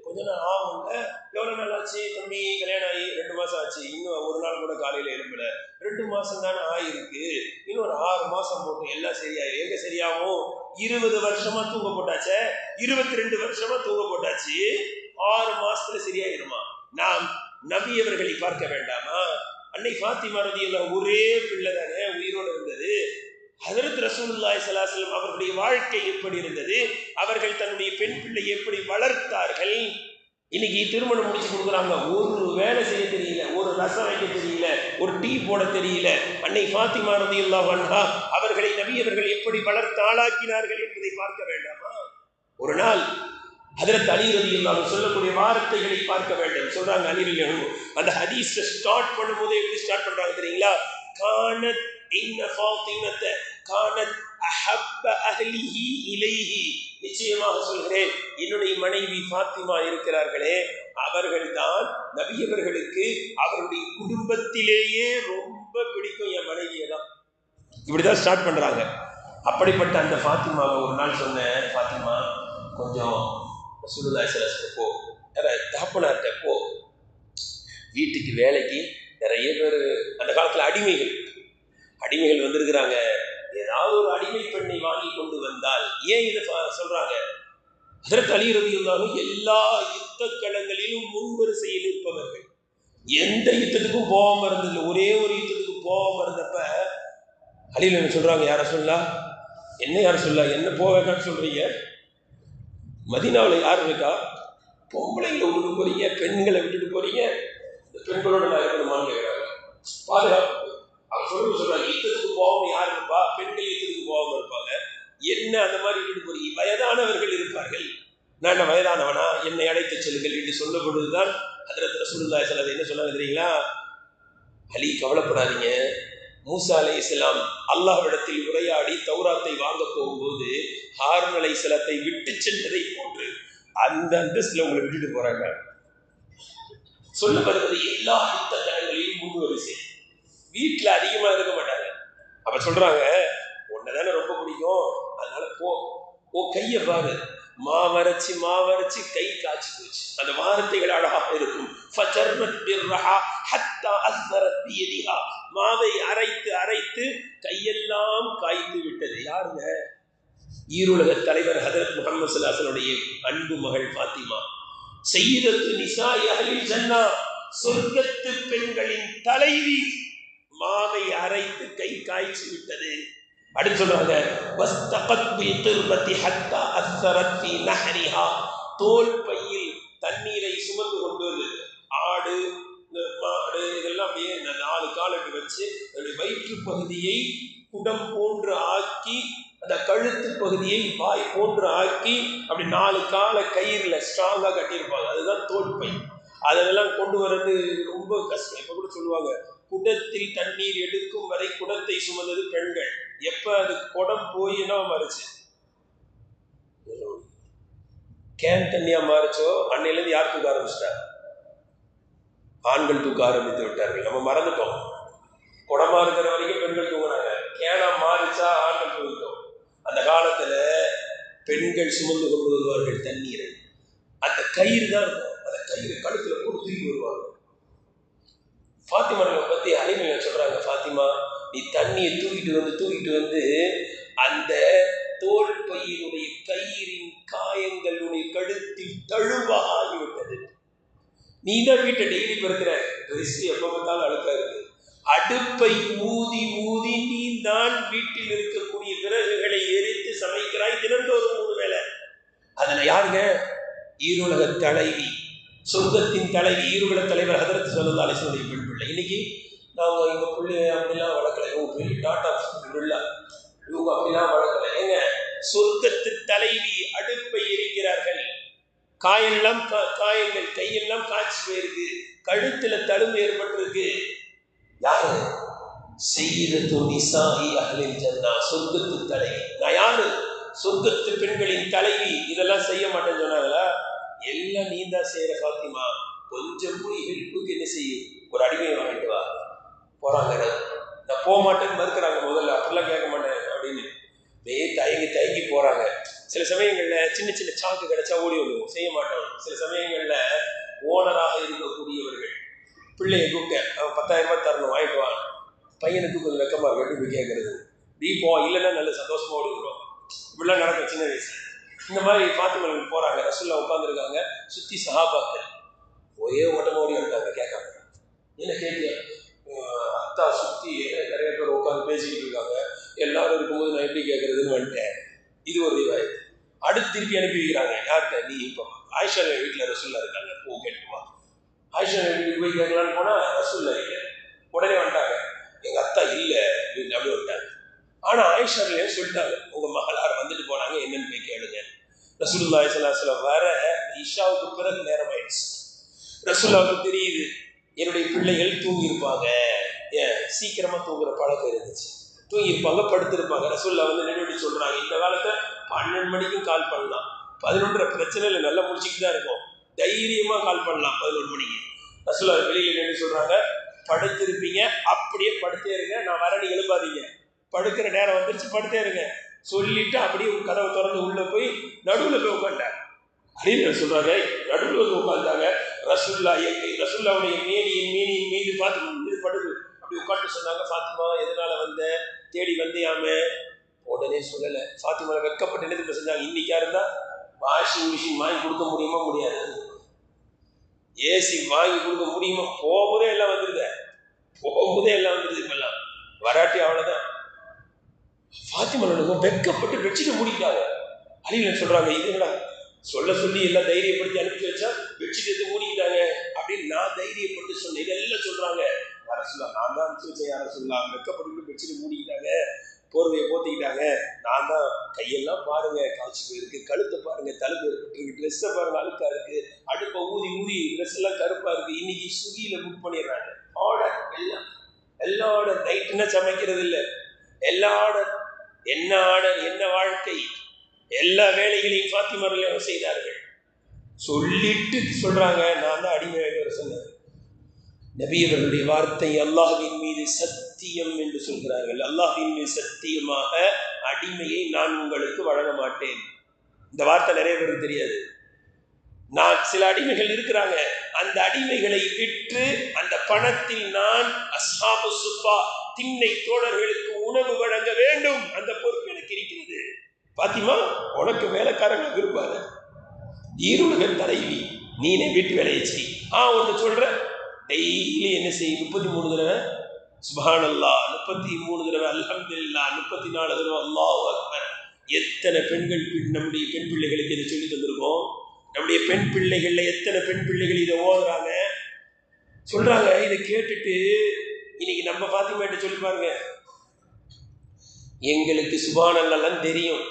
கொஞ்ச நாள் ஆகும்ல. எவ்வளவு நாள் ஆச்சு தம்பி கல்யாணம் ஆகி? 2 மாசம் ஆச்சு. இன்னும் ஒரு நாள் கூட காலையில எழும்பல. 2 மாசம் தானே ஆயிருக்கு. இன்னும் ஒரு 6 மாசம் போட்டு எல்லாம் சரியாயிரும். எங்க சரியாகும்? 20 வருஷமா தூங்க போட்டாச்சே, 22 வருஷமா தூங்க போட்டாச்சு. 6 மாசத்துல சரியாயிருமா? நாம் நபியவர்களை பார்க்க வேண்டாமா? அன்னை ஃபாத்திமா ரலியல்லாஹு ஒரே பிள்ளை தானே உயிரோடு இருந்தது. ஹஜ்ரத் ரசூலுல்லாஹி ஸல்லல்லாஹு அலைஹி வஸல்லம் அவருடைய வாழ்க்கை எப்படி இருந்தது? அவர்கள் தன்னுடைய பெண் பிள்ளை எப்படி வளர்த்தார்கள்? இன்னைக்கு திருமணம் முடிச்சு கொடுக்குறாங்க, ஒரு வேலை செய்ய தெரியல, ஒரு ரசம் வைக்க தெரியல, ஒரு டீ போட தெரியல. அன்னை ஃபாத்திமா ரலியல்லாஹு அன்ஹா அவர்களை நபி அவர்கள் எப்படி வளர்த்து ஆளாக்கினார்கள் என்பதை பார்க்க வேண்டாமா? ஒரு நாள் ஹஜ்ரத் அலி ரலியல்லாஹு அன்ஹு சொல்லக்கூடிய வார்த்தைகளை பார்க்க வேண்டும். சொல்றாங்க அலி ரலியல்லாஹு அன்ஹு, அந்த ஹதீஸ் ஸ்டார்ட் பண்ணும்போது எப்படி ஸ்டார்ட் பண்றாங்க தெரியுங்களா? கானத் இன்ன ஃபாத்திமத கானத் அஹப்ப அஹ்லிஹி இலைஹி, நிச்சயமாக சொல்கிறேன், என்னுடைய மனைவி ஃபாத்திமா இருக்கிறார்களே, அவர்கள்தான் நபியவர்களுக்கு அவருடைய குடும்பத்திலேயே ரொம்ப பிடிக்கும். என் மனைவியை தான். இப்படிதான் ஸ்டார்ட் பண்றாங்க. அப்படிப்பட்ட அந்த ஃபாத்திமாவை ஒரு நாள் சொன்னேன், ஃபாத்திமா கொஞ்சம் ரசூலுல்லாஹி ஸல்லல்லாஹு அலைஹி வஸல்லம் போ, தகப்பனார்ட்ட போ, வீட்டுக்கு வேலைக்கு நிறைய பேர் அந்த காலத்துல அடிமைகள் வந்திருக்கிறாங்க. ஏதாவது ஒரு அடிமை பெண்ணை வாங்கி கொண்டு வந்தால், ஏன் இதை சொல்றாங்க? ஹஜ்ரத் அலி ரலியல்லாஹு அன்ஹு எல்லா யுத்த களங்களிலும் முன்வரிசையில் இருப்பவர்கள். எந்த யுத்தத்துக்கும் போகாம இருந்ததில்லை. ஒரே ஒரு யுத்தத்துக்கு போகாம இருந்தப்ப அலில சொல்றாங்க, யார சொல்லா என்ன, யார சொல்லா என்ன போவேன்னு சொல்றீங்க? மதீனாவில் யார் இருக்கா? பொம்பளைங்களை விட்டுட்டு போறீங்க, பெண்களை விட்டுட்டு போறீங்க, இந்த பெண்களோட நான் இருக்கணுமான்னு கேட்கிறாங்க. பாதுகாப்பு அவர் சொல்றாங்க, யுத்தத்துக்கு போகாம யார் இருப்பா? பெண்கள் யுத்தத்துக்கு போகாம இருப்பாங்க. என்ன அந்த மாதிரி விட்டுட்டு போறீங்க? வயதானவர்கள் இருப்பார்கள். நான் என்ன வயதானவனா? என்னை அழைத்து செல்லுங்கள் என்று சொல்ல பொழுதுதான் ஹஜ்ரத் ரசூலுல்லாஹி ஸல்லல்லாஹு அலைஹி வஸல்லம் என்ன சொன்னாங்க தெரியுங்களா? அலி கவலைப்படாதீங்க, மூசா அலைஹிஸ்ஸலாம் அல்லாஹ்விடத்தில் உரையாடி தௌராத்தை வாங்க போகும்போது ஹாரூன் அலைஹிஸ்ஸலாத்தை விட்டு சென்றதை போன்று அந்த அந்தஸ்துல உங்களை விட்டுட்டு போறாங்க. சொல்ல வருவது எல்லா யுத்த தலங்களிலும் முன்வரிசை. வீட்டுல அதிகமா இருக்க மாட்டாங்க. அப்ப சொல்றாங்க, உன்னதானே ரொம்ப பிடிக்கும், அதனால போ, கைய பாரு, மாவரைச்சு கை காய்ச்சி போச்சு. அந்த வார்த்தைகள் அழகாக இருக்கும். மாவை அரைத்து கையெல்லாம் காய்த்து விட்டது. யாருங்க? ஈருலக தலைவர் ஹஜ்ரத் முஹம்மது ஸல்லல்லாஹு அலைஹி வஸல்லம் அன்பு மகள் ஃபாத்திமா, சய்யிதத்து நிசாஇ அஹ்லில் ஜன்னா, சொர்க்கத்து பெண்களின் தலைவி. மாவை அரைத்து கை காய்ச்சி விட்டது. அடுத்து சொல்றாங்க, வஸ்தகத் பில் கிர்பத்தி ஹத்தா அஸ்ஸரத் ஃபீ நஹரிஹா, தோல் பையில் தண்ணீரை சுமந்து கொண்டு வந்து, ஆடு மாடு இதெல்லாம் அப்படியே 4 கால் அப்படி வச்சு அதனுடைய வயிற்று பகுதியை குடம் போன்று ஆக்கி, அந்த கழுத்து பகுதியை வாய் போன்று ஆக்கி, அப்படி 4 காலை கயிறுல ஸ்ட்ராங்கா கட்டியிருப்பாங்க. அதுதான் தோல் பை. அதெல்லாம் கொண்டு வர்றது ரொம்ப கஷ்டம். இப்ப கூட சொல்லுவாங்க, குடத்தில் தண்ணீர் எடுக்கும் வரை குடத்தை சுமந்தது பெண்கள். எப்ப அது குடம் போயினா மறைச்சு கேன் தண்ணியா மாறிச்சோ அன்னையிலேருந்து யார் தூக்க ஆரம்பிச்சிட்டாங்க? ஆண்கள் தூக்க ஆரம்பித்து விட்டார்கள். நம்ம மறந்துட்டோம். குடமா இருக்கிற வரைக்கும் பெண்கள் தூங்கினாங்க. கேனா மாறிச்சா ஆண்கள் தூங்கிட்டோம். அந்த காலத்துல பெண்கள் சுமந்து கொண்டு வருவார்கள் தண்ணீரை. அந்த கயிறு தான் இருக்கும். அந்த கயிறு கழுத்துல போட்டு தூக்கி வருவாங்க. ஃபாத்திமா பத்தி அறிஞர்கள் சொல்றாங்க, ஃபாத்திமா நீ தண்ணியை தூக்கிட்டு வந்து அந்த தோல் பையினுடைய கயிறின் காயங்கள் உடைய கழுத்தில் தழுவாக ஆகிவிட்டது. நீ தான் வீட்டை டெய்லி பிறக்கிற எப்ப பார்த்தாலும் அழுக்கா இருக்கு. அடுப்பை ஊதி ஊதி நீ தான் வீட்டில் இருக்கக்கூடிய விறகுகளை எரித்து சமைக்கிறாய் தினந்தோறும் 3 வேளை. அதுல யாருங்க? ஈருலக தலைவி, சொர்க்கத்தின் தலைவி, ஈருலக தலைவர் ஹதரத் ஸல்லல்லாஹு அலைஹி வஸல்லம் பெண் பிள்ளை. இன்னைக்கு நாங்க எங்க பிள்ளைய அப்படிலாம் வளர்க்கல. இவங்க பெரிய டாட்டா பிள்ளை, இவங்க அப்படிலாம் வளர்க்கல. ஏங்க, சொர்க்கத்து தலைவி அடுப்பை எரிக்கிறார்கள். காயங்கள் கையெல்லாம் காய்ச்சி போயிருக்கு, கழுத்துல தழும்பு ஏற்பட்டிருக்கு. யாரு? சய்யிதத்து நிசாஇ அஹ்லில் ஜன்னா, சொர்க்கத்து தலைவி. நான் யாரு? சொர்க்கத்து பெண்களின் தலைவி. இதெல்லாம் செய்ய மாட்டேன்னு சொன்னாங்களா? எல்லாம் நீ தான் செய்யற ஃபாத்திமா. கொஞ்சம் போய் ஹெல்ப்புக்கு என்ன செய்யும்? ஒரு அடிமையை வாங்கிட்டு வா. போறாங்க. நான் போக மாட்டேன்னு மறுக்கிறாங்க. முதல்ல அப்படிலாம் கேட்க மாட்டேன் அப்படின்னு தயங்கி போறாங்க. சில சமயங்கள்ல சின்ன சின்ன சாக்கு கிடைச்சா ஓடி வருவோம், செய்ய மாட்டோம். சில சமயங்கள்ல ஓனராக இருக்கக்கூடியவர்கள் பிள்ளையை கூப்பிட்டு அவன் 10,000 ரூபாய் தரணும், வாங்கிட்டு வாங்க. பையனுக்கு கொஞ்சம் வெக்கமா இருக்கு, எப்படி போய் கேட்கறது? தீபோ இல்லைன்னா நல்ல சந்தோஷமா ஓடி வருவோம். இப்படிலாம் நடக்கும் சின்ன வயசு. இந்த மாதிரி ஃபாத்திமாவுக்கு போறாங்க. ரசூல்லா உட்காந்துருக்காங்க, சுத்தி சஹாபாக்கள் ஒரே ஓட்டமா ஓடி வந்துட்டாங்க. கேட்காங்க, என்ன கேட்டியா? அத்தா சுத்தி நிறைய பேர் உட்காந்து பேசிக்கிட்டு இருக்காங்க, எல்லாரும் இருக்கும்போது நான் எப்படி கேட்கறதுன்னு வந்துட்டேன். இது ஒரு ரிவாய். அடுத்து திருப்பி அனுப்பி வைக்கிறாங்க. யார்கிட்ட? நீ இப்போ ஆயிஷா வீட்டில் ரசூல்லா இருக்காங்க, போ கேட்டுவா. ஆயிஷா வீட்டுக்கு போய் கேட்கலான்னு போனா ரசூல்லா இல்லை. உடனே வந்துட்டாங்க, எங்க அத்தா இல்லை அப்படின்னு அப்படி வந்துட்டாங்க. ஆனா ஆயிஷா சொல்லிட்டாங்க, உங்க மகளார் வந்துட்டு போனாங்க, என்னன்னு போய் கேளுங்க. ரசூலுல்லாஹி ஸல்லல்லாஹு அலைஹி வஸல்லம் வர இஷாவுக்கு பிறகு நேரம் ஆயிடுச்சு. ரசூலுல்லாஹ்வுக்கு தெரியுது என்னுடைய பிள்ளைகள் தூங்கி இருப்பாங்க. ஏன் சீக்கிரமா தூங்குற பழக்கம் இருந்துச்சு. தூங்கி இருப்பாங்க, படுத்திருப்பாங்க. ரசூலுல்லாஹ் வந்து நினைவு சொல்றாங்க, இந்த காலத்துல 12 மணிக்கும் கால் பண்ணலாம். 11 பிரச்சனை இல்லை, நல்லா முடிச்சுட்டு தான் இருக்கும், தைரியமா கால் பண்ணலாம் 11 மணிக்கு. ரசூலுல்லாஹ் வெளியில நின்று சொல்றாங்க, படுத்திருப்பீங்க, அப்படியே படுத்தே இருங்க, நான் வரேன்னு எழுப்பாதீங்க, படுக்கிற நேரம் வந்துருச்சு, படுத்தே இருங்க சொல்லிட்டு அப்படியே கதவை திறந்து உள்ள போய் நடுவில் போய் உட்காண்டாங்க. அறிஞர் சொல்றாரு, நடுவில் வந்து உட்காந்தாங்க. ரசூலுல்லாஹ்வுடைய மேனியின் மீது ஃபாத்திமா படுது. அப்படி உட்காந்து சொன்னாங்க, ஃபாத்திமா எதனால வந்த? தேடி வந்தியாமே. உடனே சொல்லலை. ஃபாத்திமா வெக்கப்பட்டு என்ன செஞ்சாங்க? இன்னைக்கா இருந்தா வாஷிங் மிஷின் வாங்கி கொடுக்க முடியுமா? முடியாது. ஏசி வாங்கி கொடுக்க முடியுமா? போகும்போதே எல்லாம் வந்துருது. இப்பெல்லாம் வராட்டி அவ்வளவுதான். ஃபாத்திமா வெக்கப்பட்டு பெட்ஷீட்டை மூடிட்டாங்க. அறிஞர் சொல்றாங்க, இதுங்களா சொல்ல சொல்லி எல்லாம் தைரியப்படுத்தி அனுப்பி வச்சா பெட்ஷீட் எடுத்து மூடிக்கிட்டாங்க அப்படின்னு நான் தைரியப்பட்டு சொன்னேன். இதெல்லாம் சொல்றாங்க, யார சொல்லா நான் தான் அனுப்பிச்சு வச்சேன், யார சொல்லா வெக்கப்பட்டு பெட்ஷீட்டை மூடிக்கிட்டாங்க, போர்வையை போத்திக்கிட்டாங்க. நான் தான் கையெல்லாம் பாருங்க காய்ச்சி போயிருக்கு, கழுத்தை பாருங்க தழுப்பு ஏற்பட்டுருக்கு, ட்ரெஸ்ஸை பாருங்க அழுக்கா இருக்கு, அடுப்பை ஊதி ட்ரெஸ் எல்லாம் கருப்பா இருக்கு. இன்னைக்கு ஸ்விக்கியில புக் பண்ணிடுறாங்க. ஆர்டர் எல்லா ஆர்டர். நைட்டுன்னா சமைக்கிறது இல்லை, எல்லா ஆர்டர். என்ன ஆர்டர், என்ன வாழ்க்கை, எல்லா வேலைகளையும் ஃபாத்திமார்கள் செய்தார்கள். சொல்லிட்டு சொல்றாங்க, நான் தான் அடிமையாக சொன்னேன். நபி அவர்களுடைய வார்த்தை அல்லாஹ்வின் மீது சத்தியம் என்று சொல்கிறார்கள். அல்லாஹ்வின் மீது சத்தியமாக அடிமையை நான் உங்களுக்கு வழங்க மாட்டேன். இந்த வார்த்தை நிறைய பேருக்கு தெரியாது. நான் சில அடிமைகள் இருக்கிறாங்க, அந்த அடிமைகளை விற்று அந்த பணத்தில் நான் அஸ்ஹாபு சுஃபா திண்ணை தோழர்களுக்கு உணவு வழங்க வேண்டும். அந்த பொறுப்பு எனக்கு இருக்கிறது. பாத்திமா, உனக்கு வேலைக்காரங்க இருப்பாரு, ஈருலக தலைவி, நீனே வீட்டு வேலையை செய். ஒன்று சொல்ற, டெய்லி என்ன செய்யும்? 33 தடவை சுப்ஹானல்லாஹ், 33 தடவை அல்ஹம்துலில்லாஹ், 34 தடவை அல்லாஹு அக்பர். எத்தனை பெண்கள் நம்முடைய பெண் பிள்ளைகளுக்கு இதை சொல்லி தந்திருக்கோம்? நம்முடைய பெண் பிள்ளைகள்ல எத்தனை பெண் பிள்ளைகள் இதை ஓதுறாங்க, சொல்றாங்க. இதை கேட்டுட்டு இன்னைக்கு நம்ம பாத்திமாட்ட சொல்லி பாருங்க, எங்களுக்கு சுப்ஹானல்லாஹ் தெரியும்,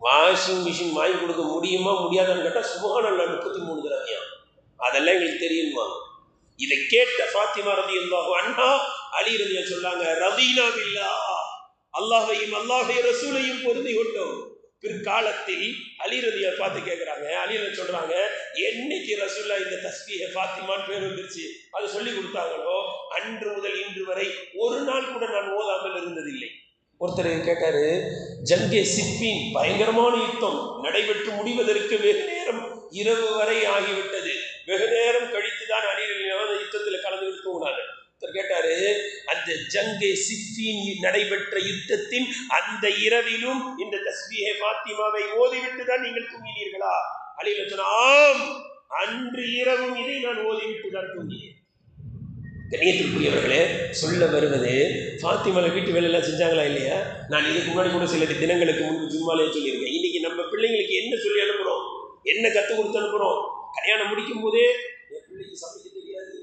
வாஷிங் மிஷின் வாங்கி கொடுக்க முடியுமா முடியாதான்னு கேட்டால் சுப்ஹானல்லாஹ் 33 தடவையா, அதெல்லாம் எங்களுக்கு தெரியுமா? இதை கேட்ட ஃபாத்திமா ரலியல்லாஹு அன்ஹா அலி ரலியல்லாஹு சொன்னாங்க, ரதீனா பில்லாஹ், அல்லாஹ்வையும் அல்லாஹ்வுடைய ரசூலையும் பொருந்தி கொண்டோம், பிற்காலத்தில் அலி ரலியை பார்த்து கேட்குறாங்க. அலியை சொல்றாங்க, என்னைக்கு ரசூல்லா இந்த தஸ்பீஹ ஃபாத்திமான்னு பேர் வந்துருச்சு அதை சொல்லி கொடுத்தாங்களோ அன்று முதல் இன்று வரை ஒரு நாள் கூட நான் ஓதாமல் இருந்ததில்லை. ஒருத்தர் கேட்டாரு, ஜங்கே சிப்பின் பயங்கரமான யுத்தம் நடைபெற்று முடிவதற்கு வெகு நேரம் இரவு வரை ஆகிவிட்டது. வெகு நேரம் கழித்துதான் அலி ரலியல்லாஹு அன்ஹு யுத்தத்தில் கலந்துக்கிட்டு தூங்கினாங்க. கேட்டாரு, அந்த ஜங்கே சிப்பின் நடைபெற்ற யுத்தத்தின் அந்த இரவிலும் இந்த தஸ்பீஹே ஃபாத்திமாவை ஓதிவிட்டு தான் நீங்கள் தூங்கினீர்களா? அலி சொன்னார், ஆம், அன்று இரவும் இதை நான் ஓதிவிட்டு தான் தூங்கினேன். கண்ணியத்திற்குரியவர்களே, சொல்ல வருவது, ஃபாத்திமால வீட்டு வேலையெல்லாம் செஞ்சாங்களா இல்லையா? நான் இதுக்கு முன்னாடி கூட சில தினங்களுக்கு முன்பு ஜும்மாலே சொல்லியிருக்கேன். இன்னைக்கு நம்ம பிள்ளைங்களுக்கு என்ன சொல்லி அனுப்புறோம், என்ன கற்றுக் கொடுத்து அனுப்புறோம்? கல்யாணம் முடிக்கும் போதே என் பிள்ளைக்கு சமைக்க தெரியாது,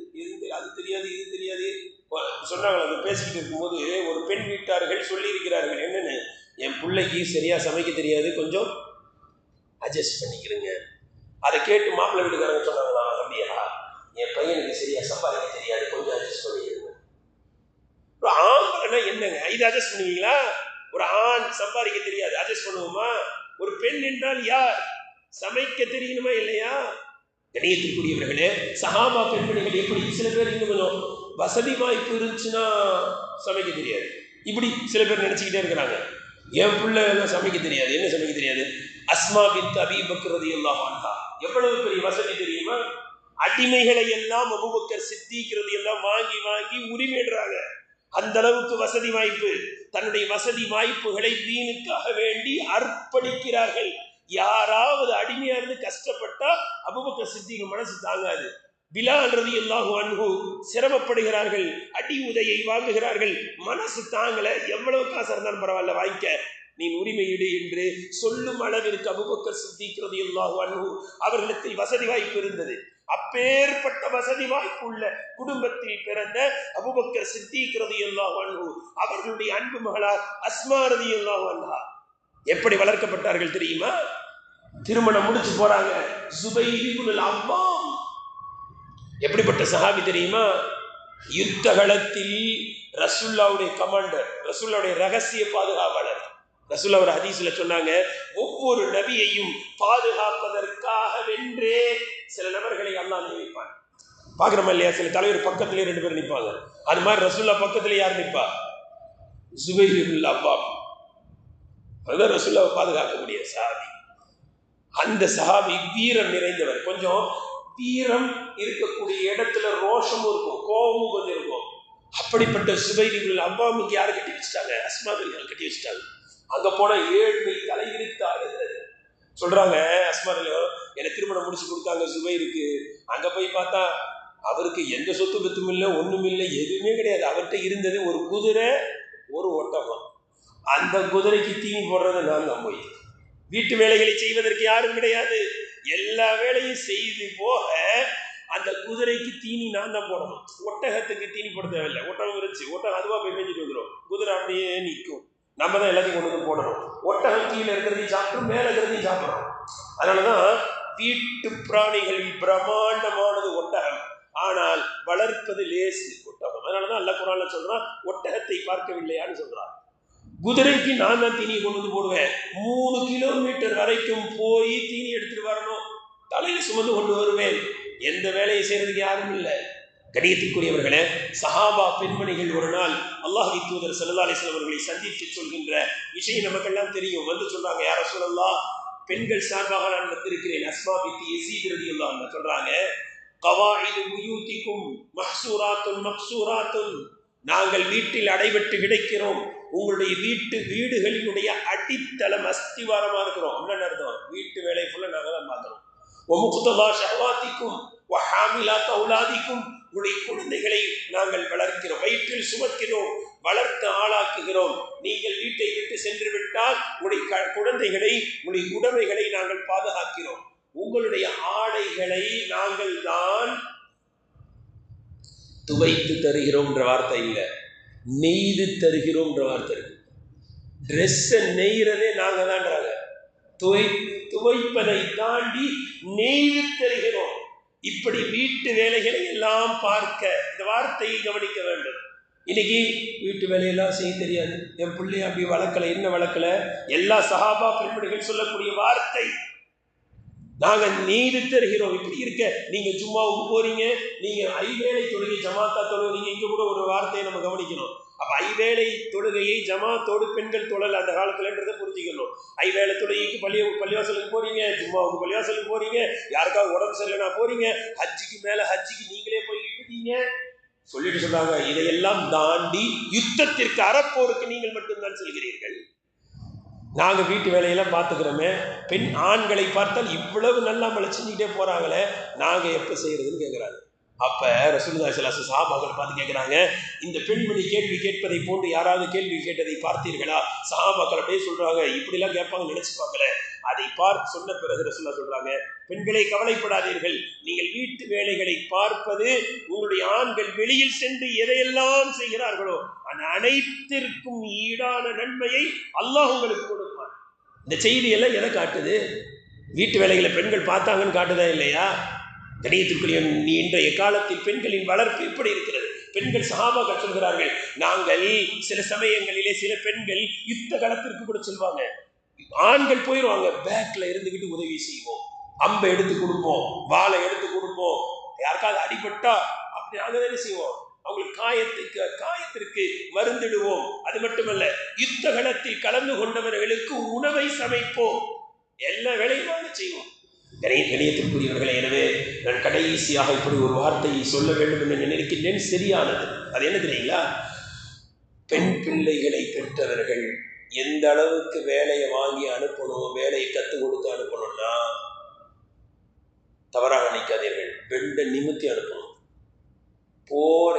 அது தெரியாது, இது தெரியாது சொன்னாங்க. அது பேசிக்கிட்டு இருக்கும்போது ஒரு பெண் வீட்டார்கள் சொல்லி இருக்கிறார்கள், என்னன்னு, என் பிள்ளைக்கு சரியா சமைக்க தெரியாது, கொஞ்சம் அட்ஜஸ்ட் பண்ணிக்கிறேங்க. அதை கேட்டு மாப்பிள்ளை வீட்டுக்காரங்க சொன்னாங்களா, அப்படியா, என் பையனுக்கு சரியா சம்பாதிக்க தெரியாது, கொஞ்சம் அட்ஜஸ்ட் பண்ணிக்கிறேங்க. ஒரு ஆம்பளைன்னா என்னங்க இது அட்ஜஸ்ட் பண்ணுவீங்களா? ஒரு ஆண் சம்பாதிக்க தெரியாது, அட்ஜஸ்ட் பண்ணுவோமா? ஒரு பெண் என்றால் யார்? சமைக்க தெரியணுமா இல்லையா? கண்ணியத்திற்குரியவர்களே, சஹாபா பெண்மணிகள் எப்படி, சில பேர் இன்னும் கொஞ்சம் வசதி வாய்ப்பு இருந்துச்சுன்னா சமைக்க தெரியாது, இப்படி சில பேர் நினச்சிக்கிட்டே இருக்கிறாங்க. என் பிள்ளை எல்லாம் சமைக்க தெரியாது. என்ன சமைக்க தெரியாது? அஸ்மா பின்த் அபீ பக்ர் ரலியல்லாஹு அன்ஹா எவ்வளவு பெரிய வசதி தெரியுமா? அடிமைகளை எல்லாம் அபூபக்கர் சித்தீக் ரலியல்லாஹு வாங்கி வாங்கி உரிமையிடுறாங்க. அந்த அளவுக்கு வசதி வாய்ப்பு. தன்னுடைய வசதி வாய்ப்புகளை தீனுக்காக வேண்டி அர்ப்பணிக்கிறார்கள். யாராவது அடிமையா இருந்து கஷ்டப்பட்டா அபூபக்கர் சித்தீக் மனசு தாங்காது. பிலால் ரலியல்லாஹு அன்ஹு சிரமப்படுகிறார்கள், அடி உதையை வாங்குகிறார்கள், மனசு தாங்கல. எவ்வளவு காசு இருந்தாலும் பரவாயில்ல, வாங்கிக்க, நீ உரிமையிடு என்று சொல்லும் அளவிற்கு அபூபக்கர் சித்தீக் ரலியல்லாஹு அன்ஹு அவர்களுக்கு வசதி வாய்ப்பு இருந்தது. அப்பேற்பட்ட வசதி வாய்ப்பு உள்ள குடும்பத்தில் பிறந்த அபூபக்கர் சித்தீக் ரலியல்லாஹு அன்ஹு அவர்களுடைய அன்பு மகளார் அஸ்மா ரலியல்லாஹு அன்ஹா எப்படி வளர்க்கப்பட்டார்கள் தெரியுமா? திருமணம் முடிச்சு போறாங்க. ஜுபைர் இப்னுல் அவ்வாம் எப்படிப்பட்ட சஹாபி தெரியுமா? யுத்த களத்தில் ரசூலுல்லாஹ்வுடைய கமாண்டர், ரசூலுல்லாஹ்வுடைய ரகசிய பாதுகாவலர். ரசூலுல்லாஹ் ஒரு ஹதீஸ்ல சொன்னாங்க, ஒவ்வொரு நபியையும் பாதுகாப்பதற்காக வென்றே சில நபர்களை அல்லாஹ் நியமிப்பான். பார்க்குறோமா இல்லையா? சில தலைவர் பக்கத்திலே 2 பேர் நிற்பாங்க. அது மாதிரி ரசூலுல்லாஹ் பக்கத்திலே யார் நிற்பா? ஜுபைர் இப்னுல் அவ்வாம். அதுதான் ரசூலுல்லாஹ்வை பாதுகாக்கக்கூடிய சஹாபி. அந்த சஹாபி வீரம் நிறைந்தவர். கொஞ்சம் வீரம் இருக்கக்கூடிய இடத்துல ரோஷமும் இருக்கும், கோபமும் கொஞ்சம் இருக்கும். அப்படிப்பட்ட ஜுபைர் இப்னுல் அவ்வாமுக்கு யார் கட்டி வச்சுட்டாங்க? அஸ்மா ரலியல்லாஹு கட்டி வச்சுட்டாங்க. அங்க போன ஏழ்மை தலைவிரித்து ஆடுகிறது. சொல்றாங்க, அஸ்மா ரலியல்லாஹு எனக்கு திருமணம் முடிச்சு கொடுத்தாங்க ஜுபைருக்கு. அங்க போய் பார்த்தா அவருக்கு எந்த சொத்து பத்தும் இல்லை, ஒண்ணும் இல்லை, எதுவுமே கிடையாது. அவர்கிட்ட இருந்தது ஒரு குதிரை, ஒரு ஒட்டகம். அந்த குதிரைக்கு தீனி போடுறது நான் தான். போய் வீட்டு வேலைகளை செய்வதற்கு யாரும் கிடையாது. எல்லா வேலையும் செய்து போக அந்த குதிரைக்கு தீனி நான் தான் போடணும். ஒட்டகத்துக்கு தீனி போட தேவையில்லை. ஒட்டகம் இருந்துச்சு, ஒட்டகம் அதுவா போய் மேய்ஞ்சிட்டு வந்துடும். குதிரை அப்படியே நிற்கும். நம்ம தான் எல்லாத்தையும் கொண்டு வந்து போடணும். ஒட்டகம் கீழே இருக்கிறதையும் சாப்பிட்டு மேலே இருக்கிறதையும் சாப்பிடணும். அதனாலதான் வீட்டு பிராணிகளில் பிரம்மாண்டமானது ஒட்டகம், ஆனால் வளர்ப்பது லேசு ஒட்டகம். அதனாலதான் அல்லாஹ் குர்ஆன்ல சொல்றான், ஒட்டகத்தை பார்க்கவில்லையான்னு சொல்றான். குதிரைக்கு நான் தான் தீனி கொண்டு வந்து போடுவேன். 3 கிலோமீட்டர் வரைக்கும் போய் தீனி எடுத்துட்டு வரணும். தலையில சுமந்து கொண்டு வருவேன். எந்த வேலையை செய்யறதுக்கு யாரும் இல்லை. கண்ணியத்திற்குரியவர்களே, சஹாபா பெண்மணிகள் ஒரு நாள் அல்லாஹ்வின் தூதர் ஸல்லல்லாஹு அலைஹி வஸல்லம் அவர்களை சந்தித்து சொல்கின்ற விஷயம் நமக்கெல்லாம் தெரியும். வந்து சொல்றாங்க, யா ரசூலல்லாஹ், பெண்கள் சார்பாக நான் வந்திருக்கிறேன். அஸ்மா பின்த் யஸீத் ரலியல்லாஹு அன்ஹா சொல்றாங்க, கவாயிது புயூதிக்கும் மஹ்சூராத்துன் மக்சூராத்துன், நாங்கள் வீட்டில் அடைபட்டு கிடைக்கிறோம். உங்களுடைய வீடுகளினுடைய அடித்தளம் அஸ்திவாரமா இருக்கிறோம். என்ன அர்த்தம்? வீட்டு வேலை ஃபுல்லா நாங்க தான் பார்க்கிறோம். வமுக்ததா ஷஹவாத்திக்கும் வஹாமிலாத் அவுலாதிக்கும், உங்களுடைய குழந்தைகளை நாங்கள் வளர்க்கிறோம், வயிற்றில் சுமக்கிறோம், வளர்த்து ஆளாக்குகிறோம். நீங்கள் வீட்டை விட்டு சென்று விட்டால் உங்களுடைய குழந்தைகளை, உங்களுடைய உடைமைகளை நாங்கள் பாதுகாக்கிறோம். உங்களுடைய ஆடைகளை நாங்கள் தான் துவைத்து தருகிறோம்ன்ற வார்த்தை இல்லை, நெய்து தருகிறோம்ன்ற வார்த்தை இருக்கு. ட்ரெஸ்ஸை நெய்கிறதே நாங்க தான்றாங்க. துவைப்பதை தாண்டி நெய்து தருகிறோம். இப்படி வீட்டு வேலைகளை எல்லாம் பார்க்க இந்த வார்த்தையை கவனிக்க வேண்டும். இன்னைக்கு வீட்டு வேலையெல்லாம் செய்ய தெரியாது, என் பிள்ளைய அப்படி வளர்க்கல, என்ன வளர்க்கல. எல்லா சஹாபா பெண்மணிகள் சொல்லக்கூடிய வார்த்தை, நாங்க நீதி தருகிறோம். இப்படி இருக்க நீங்க ஜும்மாவுக்கு போறீங்க, நீங்க ஐவேளை தொழுகை ஜமாத்தா தொழுகிறீங்க. இங்க கூட ஒரு வார்த்தையை நம்ம கவனிக்கணும். அப்ப ஐவேளை தொழுகையை ஜமாத்தோடு பெண்கள் தொழல் அந்த காலத்துலன்றதை புரிஞ்சுக்கணும். ஐவேளை தொழுகைக்கு பள்ளிவாசலுக்கு போறீங்க, ஜும்மாவுக்கு பள்ளிவாசலுக்கு போறீங்க, யாருக்காவது உடம்பு சரியில்லைனா போறீங்க, ஹஜ்ஜிக்கு மேல ஹஜ்ஜிக்கு நீங்களே போய்கிட்டு இருக்கீங்க சொல்லிட்டு சொல்றாங்க. இதையெல்லாம் தாண்டி யுத்தத்திற்கு அறப்போருக்கு நீங்கள் மட்டும்தான் செல்கிறீர்கள். நாங்க வீட்டு வேலையெல்லாம் பார்த்துக்கிறோமே, பெண் ஆண்களை பார்த்தால் இவ்வளவு நல்லா நம்மளை செஞ்சுக்கிட்டே போறாங்களே, நாங்க எப்ப செய்யறதுன்னு கேட்கிறாங்க. அப்ப ரசூலுல்லாஹி ஸல்லல்லாஹு அலைஹி வஸல்லம் சஹாபாக்களை பார்த்து கேட்கிறாங்க, இந்த பெண்மணி கேள்வி கேட்பதை போன்று யாராவது கேள்வி கேட்டதை பார்த்தீர்களா? சஹாபாக்கள் அப்படியே சொல்றாங்க, இப்படிலாம் கேட்பாங்க நினைச்சு பார்க்கல. அதை பார்த்து சொன்ன பிறகு ரசூலுல்லாஹ் சொல்றாங்க, பெண்களை கவலைப்படாதீர்கள், நீங்கள் வீட்டு வேலைகளை பார்ப்பது உங்களுடைய ஆண்கள் வெளியில் சென்று எதையெல்லாம் செய்கிறார்களோ அந்த அனைத்திற்கும் ஈடான நன்மையை அல்லாஹ் உங்களுக்கு கொடுப்பார். இந்த செய்தியெல்லாம் எதை காட்டுது? வீட்டு வேலைகளை பெண்கள் பார்த்தாங்கன்னு காட்டுதா இல்லையா? கணியத்திற்குரிய இன்றைய காலத்தில் பெண்களின் வளர்ப்பு எப்படி இருக்கிறது? பெண்கள் சஹாபாக்கள் சொல்கிறார்கள், நாங்கள் சில சமயங்களிலே சில பெண்கள் யுத்த களத்திற்கு கூட செல்வாங்க, ஆண்கள் போயிடுவாங்க, பேக்ல இருந்துகிட்டு உதவி செய்வோம், அம்பை எடுத்து கொடுப்போம், வாளை எடுத்து கொடுப்போம், யாருக்காவது அடிபட்டா அப்படி நாங்கள் தானே செய்வோம், அவங்களுக்கு காயத்திற்கு மருந்திடுவோம். அது மட்டுமல்ல, யுத்த களத்தில் கலந்து கொண்டவர்களுக்கு உணவை சமைப்போம், எல்லா வேலையும் நாங்கள் செய்வோம். கணியத்திற்குரியவர்களே, எனவே நான் கடைசியாக இப்படி ஒரு வார்த்தையை சொல்ல வேண்டும் என்று நினைக்கின்றேன். சரியானது. அது என்ன தெரியுங்களா? பெண் பிள்ளைகளை பெற்றவர்கள் எந்த அளவுக்கு வேலையை வாங்கி அனுப்பணும், வேலையை கற்றுக் கொடுத்து அனுப்பணும்னா, தவறாக நினைக்காதீர்கள், பெண்டை நிமித்தி அனுப்பணும்.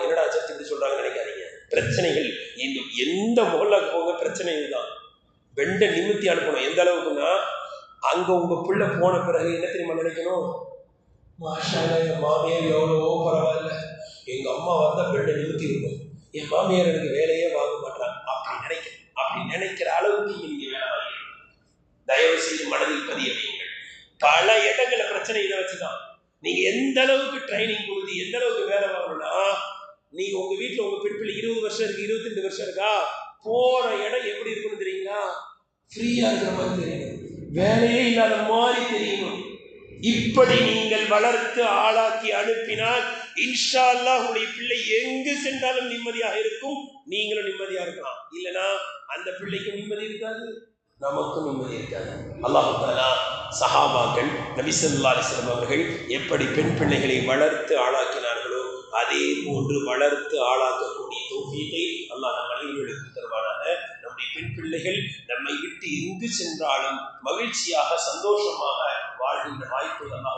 என்னடா சத்து இப்படி சொல்றாங்க நினைக்காதீங்க. பிரச்சனைகள் எந்த முகலாக்கு போங்க, பிரச்சனை இதுதான். பெண்டை நிமித்தி அனுப்பணும். எந்த அளவுக்குன்னா, அங்க உங்க பிள்ளை போன பிறகு என்ன தெரியுமா நினைக்கணும்? மாஷா அல்லாஹ், என் மாமியார் எவ்வளவோ பரவாயில்ல, எங்க அம்மா வந்தா பெண்டை நிமித்தி இருக்கும், என் மாமியார் எனக்கு வேலையே வாங்க மாட்டாங்க, அப்படி நினைக்கிற அளவுக்கு நீங்க வேலை வாங்க. தயவு செய்து மனதில் பதிய வையுங்கள். பல இடங்கள பிரச்சனை இதை வச்சுதான். நீங்க எந்த அளவுக்கு ட்ரைனிங் கொடுத்து எந்த அளவுக்கு வேலை வாங்கணும்னா, நீங்க உங்க வீட்டுல உங்க பெண் பிள்ளை 20 வருஷம் இருக்கு, 22 வருஷம் இருக்கா, போற இடம் எப்படி இருக்குன்னு தெரியுங்களா? ஃப்ரீயா இருக்கிற மாதிரி தெரியணும், வேலையே இல்லாத மாதிரி தெரியணும். இப்படி நீங்கள் வளர்த்து ஆளாக்கி அனுப்பினால் இன்ஷா அல்லாஹ் உங்களுடைய பிள்ளை எங்கு சென்றாலும் நிம்மதியாக இருக்கும், நீங்களும் நிம்மதியா இருக்கலாம். இல்லைன்னா அந்த பிள்ளைக்கு நிம்மதி இருக்காது, நமக்கும் நிம்மதி இருக்காது. அல்லாஹ் தஆலா சஹாபாக்கள் நபி ஸல்லல்லாஹு அலைஹி வஸல்லம் அவர்கள் எப்படி பெண் பிள்ளைகளை வளர்த்து ஆளாக்கினார்களோ அதே போன்று வளர்த்து ஆளாக்கக்கூடிய தௌஃபீகை அல்லாஹ் நம் அனைவருக்கும் தருவானாக. நம்முடைய பெண் பிள்ளைகள் நம்மை விட்டு எங்கு சென்றாலும் மகிழ்ச்சியாக சந்தோஷமாக வாழ்கின்ற வாய்ப்பை அல்லாஹ்